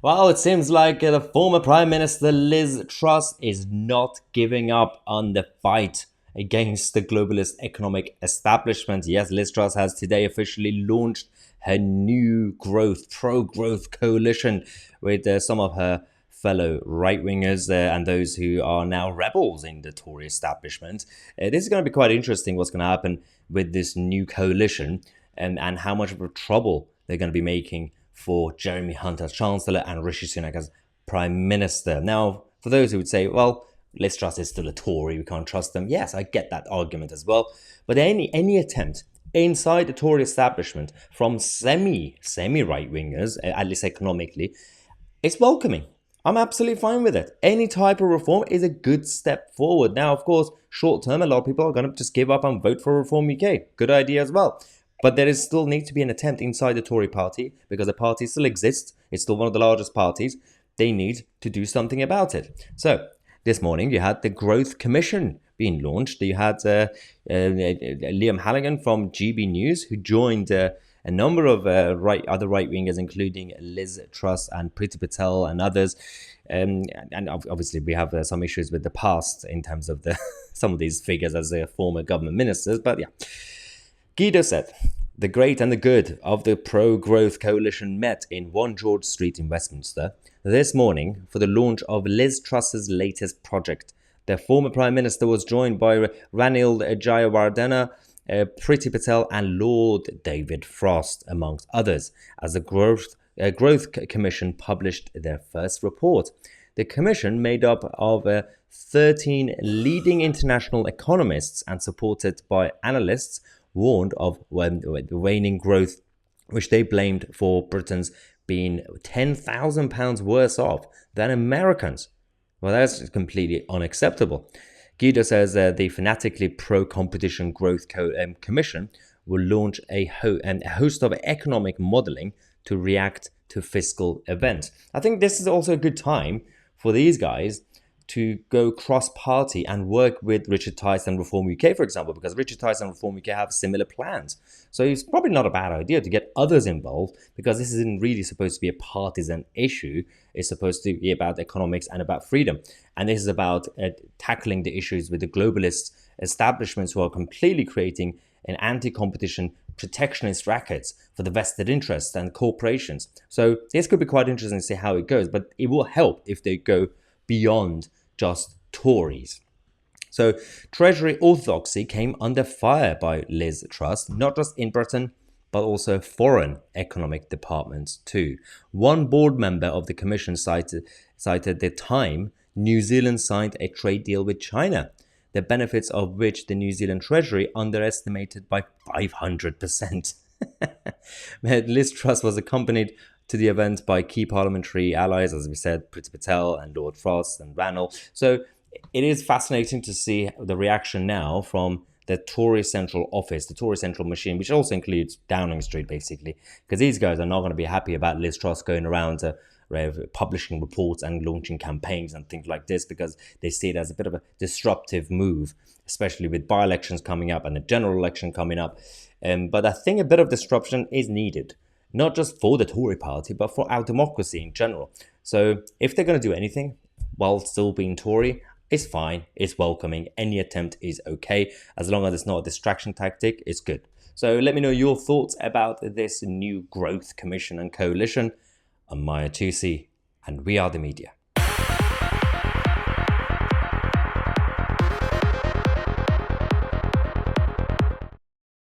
Well, it seems like the former Prime Minister Liz Truss is not giving up on the fight against the globalist economic establishment. Yes, Liz Truss has today officially launched her new pro-growth coalition with some of her fellow right-wingers and those who are now rebels in the Tory establishment. This is going to be quite interesting what's going to happen with this new coalition and how much of a trouble they're going to be making for Jeremy Hunt as Chancellor and Rishi Sunak as Prime Minister. Now, for those who would say, well, Liz Truss is still a Tory, we can't trust them. Yes, I get that argument as well. But any attempt inside the Tory establishment from semi right wingers, at least economically, it's welcoming. I'm absolutely fine with it. Any type of reform is a good step forward. Now, of course, short term, a lot of people are going to just give up and vote for Reform UK. Good idea as well. But there is still need to be an attempt inside the Tory party because the party still exists. It's still one of the largest parties. They need to do something about it. So this morning you had the Growth Commission being launched. You had Liam Halligan from GB News who joined a number of other right-wingers, including Liz Truss and Priti Patel and others. And obviously we have some issues with the past in terms of the some of these figures as former government ministers. But yeah. Guido said, the great and the good of the pro-growth coalition met in 1 George Street in Westminster this morning for the launch of Liz Truss's latest project. The former Prime Minister was joined by Ranil Jayawardena, Priti Patel and Lord David Frost, amongst others, as the Growth Commission published their first report. The commission, made up of 13 leading international economists and supported by analysts, warned of waning growth, which they blamed for Britain's being £10,000 worse off than Americans. Well, that's completely unacceptable. Guido says the fanatically pro-competition growth commission will launch a host of economic modelling to react to fiscal events. I think this is also a good time for these guys to go cross-party and work with Richard Tice and Reform UK, for example, because Richard Tice and Reform UK have similar plans. So it's probably not a bad idea to get others involved, because this isn't really supposed to be a partisan issue. It's supposed to be about economics and about freedom. And this is about tackling the issues with the globalist establishments who are completely creating an anti-competition protectionist rackets for the vested interests and corporations. So this could be quite interesting to see how it goes, but it will help if they go beyond just Tories. So Treasury orthodoxy came under fire by Liz Truss, not just in Britain, but also foreign economic departments too. One board member of the commission cited the time New Zealand signed a trade deal with China, the benefits of which the New Zealand Treasury underestimated by 500%. Liz Truss was accompanied to the event by key parliamentary allies, as we said, Priti Patel and Lord Frost and Ranil. So it is fascinating to see the reaction now from the Tory Central Office, the Tory Central machine, which also includes Downing Street, basically, because these guys are not going to be happy about Liz Truss going around publishing reports and launching campaigns and things like this, because they see it as a bit of a disruptive move, especially with by-elections coming up and the general election coming up. But I think a bit of disruption is needed, not just for the Tory party, but for our democracy in general. So if they're going to do anything while still being Tory, it's fine, it's welcoming. Any attempt is okay. As long as it's not a distraction tactic, it's good. So let me know your thoughts about this new growth commission and coalition. I'm Mahyar Tousi, and we are the media.